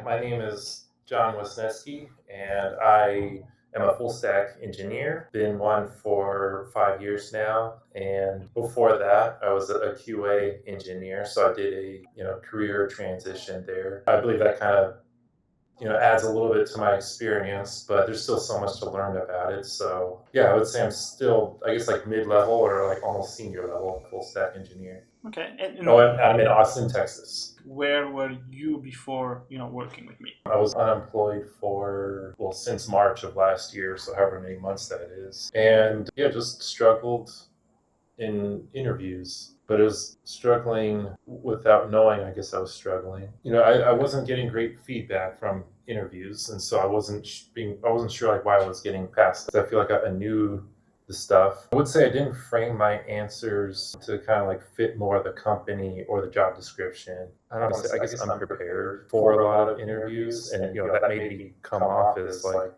my name is John Wisniewski, and I am a full stack engineer. Been one for 5 years now, and before that, I was a QA engineer. So I did a career transition there. I believe that kind of adds a little bit to my experience, but there's still so much to learn about it. So yeah, I would say I'm still, I guess, like mid level or like almost senior level full stack engineer. Okay, Oh, I'm in Austin, Texas. where were you before working with me? I was unemployed for, well, since March of last year, so however many months that is. And yeah, just struggled in interviews, but it was struggling without knowing, I guess I was struggling. I wasn't getting great feedback from interviews, and so I wasn't sure like why I was getting past. I feel like I knew the stuff. I would say I didn't frame my answers to kind of like fit more the company or the job description. I don't know, I guess I'm prepared for a lot of interviews, and that maybe come off as like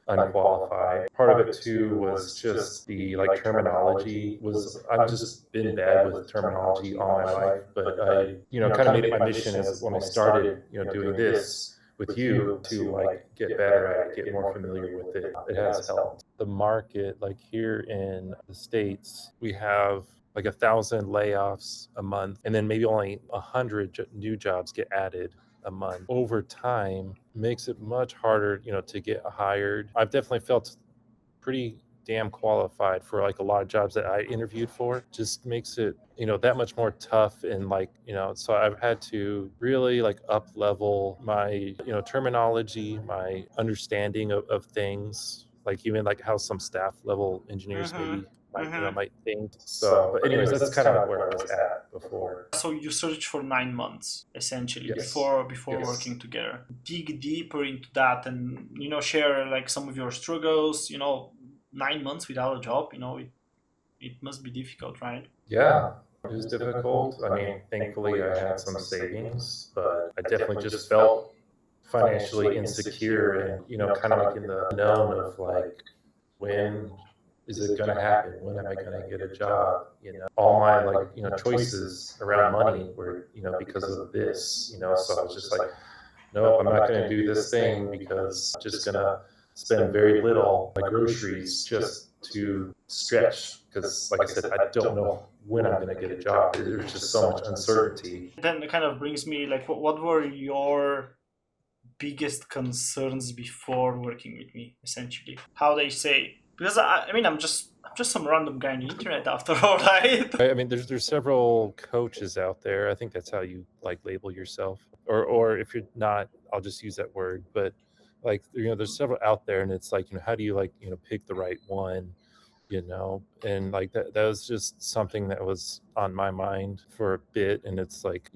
unqualified. Part of it too was just the like terminology was I've just been bad with terminology all my life, but I kind of made it my mission as when I started doing this with you to like get better at it, get more familiar with it. It has helped. The market, like here in the States, we have like 1,000 layoffs a month, and then maybe only 100 new jobs get added a month. Over time makes it much harder, to get hired. I've definitely felt pretty damn qualified for like a lot of jobs that I interviewed for. Just makes it, that much more tough. And like, so I've had to really like up level my, terminology, my understanding of things, like even like how some staff level engineers maybe might think. So, but anyways, that's kind of like where I was at before. So you searched for 9 months essentially Yes. before Yes. working together. Dig deeper into that and share like some of your struggles. 9 months without a job, it must be difficult, right? Yeah, it was difficult. I mean, thankfully I had some savings, but I definitely just felt financially insecure and, kind of like in the known of like, when is it going to happen? When am I going to get a job? All my like, choices around money were, because of this, so I was just like, nope, I'm not going to do this thing because I'm just going to spend very little like groceries just to stretch. Because, like I said, I don't know when I'm going to get a job. There's just so much uncertainty. Then it kind of brings me like, what were your biggest concerns before working with me, essentially? How they say, because I mean, I'm just some random guy on the internet after all, right? I mean, there's several coaches out there. I think that's how you like label yourself, or if you're not, I'll just use that word. But like, there's several out there, and it's like, how do you like, pick the right one? And like that was just something that was on my mind for a bit, and it's like,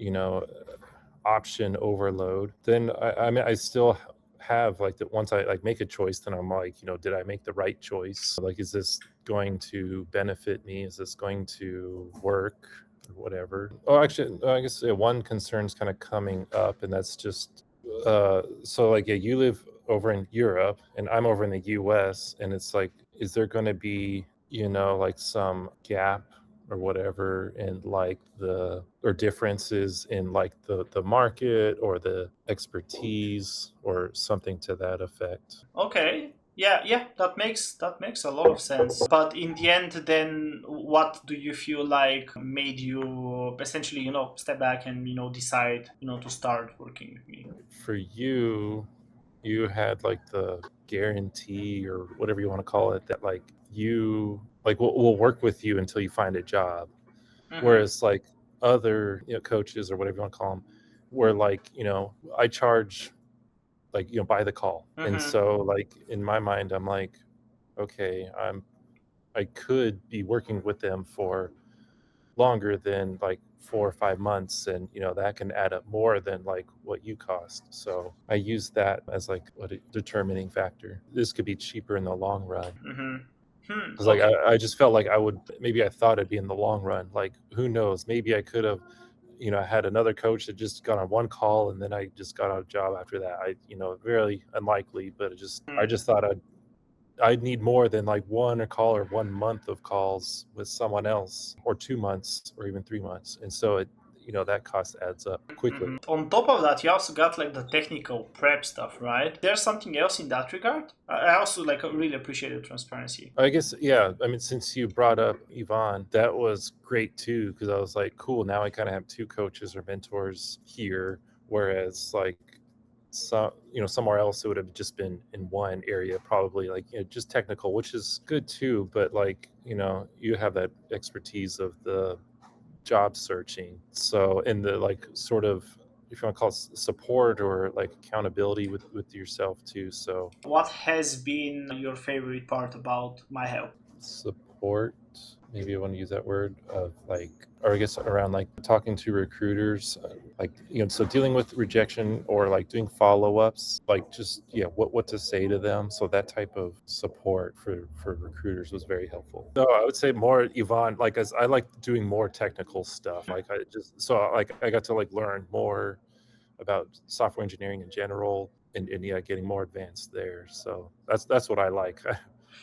option overload. Then I mean, I still have like that once I like make a choice, then I'm like, did I make the right choice? Like, is this going to benefit me? Is this going to work or whatever? Oh, actually, I guess one concern's kind of coming up, and that's just so like, yeah, you live over in Europe and I'm over in the US, and it's like, is there going to be, like some gap or whatever in like or differences in like the market or the expertise or something to that effect? Okay. Yeah, that makes a lot of sense. But in the end, then what do you feel like made you essentially, step back and decide, to start working with me? For you had like the guarantee or whatever you want to call it, that like you like we'll work with you until you find a job. Whereas like other coaches or whatever you want to call them, where like I charge like by the call. And so like in my mind I'm like, okay, I could be working with them for longer than like 4 or 5 months, and that can add up more than like what you cost. So I use that as like what a determining factor. This could be cheaper in the long run. Because like Okay. I just felt like I thought it'd be in the long run. Like, who knows? Maybe I could have, had another coach that just got on one call and then I just got out a job after that. Very unlikely, but I just thought I'd need more than like one call or 1 month of calls with someone else, or 2 months or even 3 months. And so that cost adds up quickly. On top of that, you also got like the technical prep stuff, right? There's something else in that regard. I also like really appreciate the transparency. I guess, yeah. I mean, since you brought up Yvonne, that was great too, because I was like, cool. Now I kind of have two coaches or mentors here, whereas like somewhere else it would have just been in one area, probably like just technical, which is good too. But like you have that expertise of the job searching, so and the like sort of, if you want to call it support or like accountability with yourself too. So What has been your favorite part about my help? support, maybe I want to use that word of like, or I guess around like talking to recruiters, like so dealing with rejection or like doing follow-ups, like just what to say to them. So that type of support for recruiters was very helpful. No, I would say more Yvonne, like, as I like doing more technical stuff, like I got to like learn more about software engineering in general, and yeah, getting more advanced there. So that's what I like.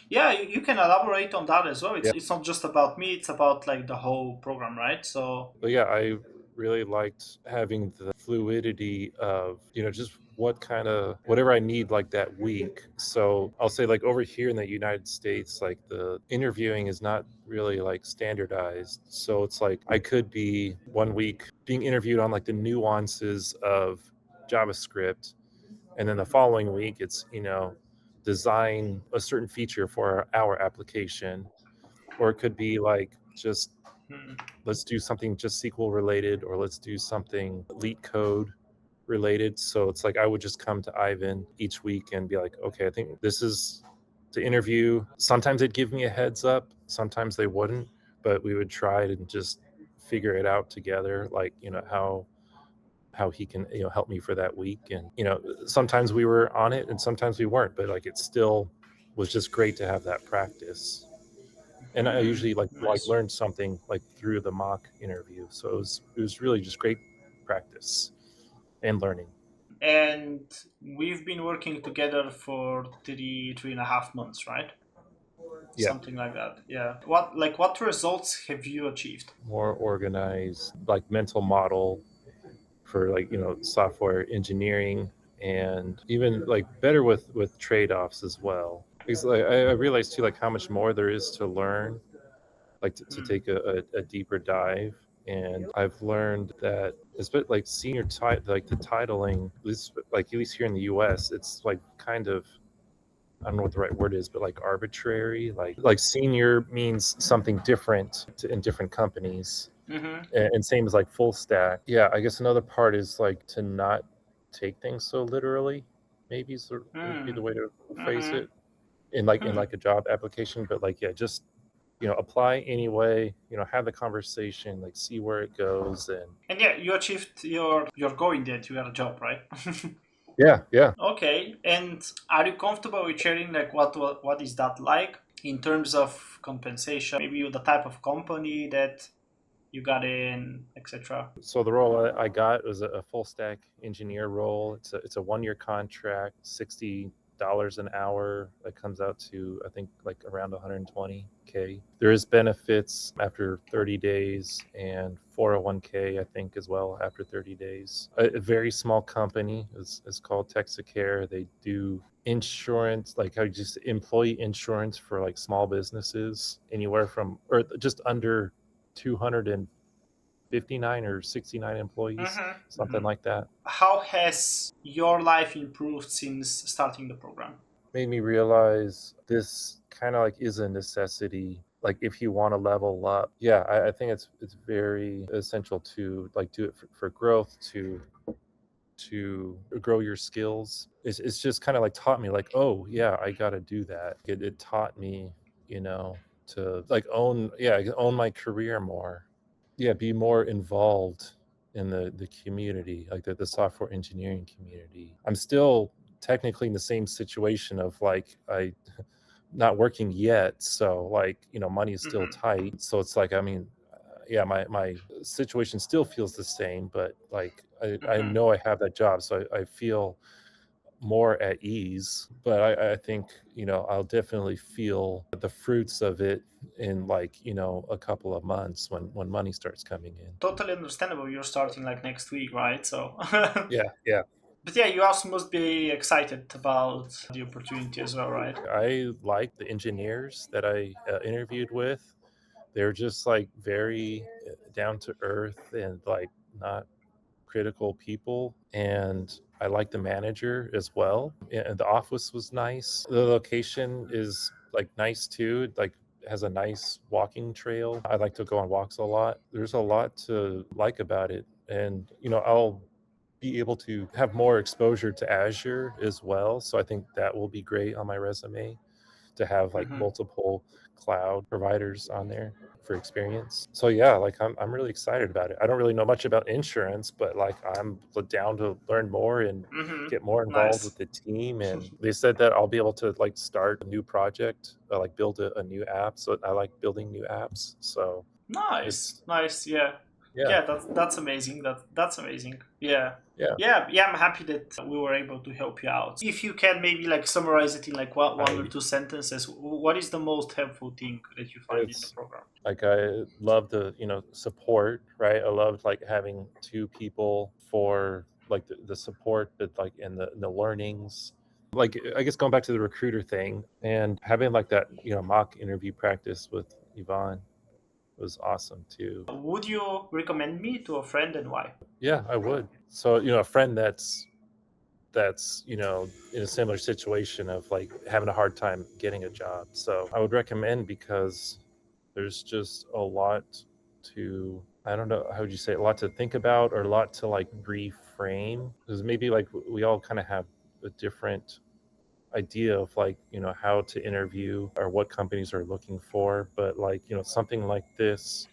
Yeah, you can elaborate on that as well. Yeah. It's not just about me, it's about like the whole program, right? So But yeah, I really liked having the fluidity of, just whatever I need like that week. So I'll say like over here in the United States, like the interviewing is not really like standardized. So it's like I could be one week being interviewed on like the nuances of JavaScript, and then the following week it's, design a certain feature for our application. Or it could be like just hmm. let's do something just SQL related, or let's do something leak code related. So it's like I would just come to Ivan each week and be like, okay, I think this is to interview. Sometimes they'd give me a heads up, sometimes they wouldn't, but we would try to just figure it out together, like, how he can, help me for that week. And, sometimes we were on it and sometimes we weren't, but like it still was just great to have that practice. And I usually like Nice. learned something like through the mock interview. So it was really just great practice and learning. And we've been working together for 3.5 months, right? Yeah, Something like that. Yeah. What results have you achieved? more organized, like mental model for like software engineering, and even like better with trade-offs as well. Because like, I realized too like how much more there is to learn, like to Hmm. take a deeper dive. And I've learned that especially like like the titling, at least here in the US, it's like kind of, I don't know what the right word is, but like arbitrary. Like senior means something different in different companies, Mm-hmm. and same as like full stack. Yeah, I guess another part is like to not take things so literally. Maybe would be the Mm. way to phrase Mm-hmm. it in like Hmm. a job application. But like, yeah, just apply anyway. Have the conversation, like see where it goes, and And yeah, you achieved your goal in that you got a job, right? yeah, yeah. Okay. And are you comfortable with sharing like what is that like in terms of compensation? Maybe the type of company that you got in, etc. So the role I got was a full stack engineer role. It's a 1 year contract, $60 an hour. That comes out to, I think, like around 120K. There is benefits after 30 days, and 401K, I think, as well after 30 days. A very small company is called Texacare. They do insurance, like how just employee insurance for like small businesses, anywhere from, or just under 259 or 69 employees, Mm-hmm. something Mm-hmm. like that. How has your life improved since starting the program? Made me realize this kind of like is a necessity. Like if you want to level up, yeah, I think it's very essential to like do it for growth, to grow your skills. It's just kind of like taught me like, oh yeah, I got to do that. It taught me, you know, to like own my career more. Yeah, be more involved in the community, like the software engineering community. I'm still technically in the same situation of like I not working yet, so like money is still Mm-hmm. tight. So it's like, I mean, yeah, my situation still feels the same, but like I Mm-hmm. know I have that job, so I feel more at ease. But I think, I'll definitely feel the fruits of it in like, a couple of months when money starts coming in. Totally understandable. You're starting like next week, right? So, Yeah, yeah. but yeah, you also must be excited about the opportunity as well, right? I like the engineers that I interviewed with. They're just like very down to earth and like not critical people. And I like the manager as well. And the office was nice. The location is like nice too. Like has a nice walking trail. I like to go on walks a lot. There's a lot to like about it. And I'll be able to have more exposure to Azure as well. So I think that will be great on my resume to have like Hmm. multiple cloud providers on there for experience. So yeah, like I'm really excited about it. I don't really know much about insurance, but like I'm down to learn more and Hmm. get more involved with Nice. the team. And they said that I'll be able to like start a new project, like build a new app. So I like building new apps. So Nice, it's nice. Yeah, yeah, yeah. That's amazing. That's amazing. Yeah, yeah. yeah, yeah. I'm happy that we were able to help you out. If you can maybe like summarize it in like one or I two sentences, what is the most helpful thing that you find in the it's program? like I love the support, right? I loved like having two people for like the support, but like in the learnings. Like I guess going back to the recruiter thing and having like that mock interview practice with Yvonne was awesome too. Would you recommend me to a friend and why? Yeah, I would. So a friend that's in a similar situation of like having a hard time getting a job. So I would recommend because there's just a lot to, I don't know, how would you say, a lot to think about or a lot to like reframe because maybe like we all kind of have a different idea of like how to interview or what companies are looking for, but like something like this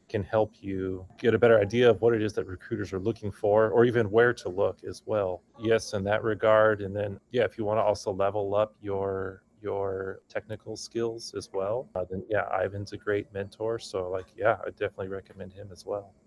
can help you get a better idea of what it is that recruiters are looking for or even where to look as well. Yes, in that regard. And then yeah, if you want to also level up your technical skills as well, then yeah, Ivan's a great mentor. So like yeah, I definitely recommend him as well.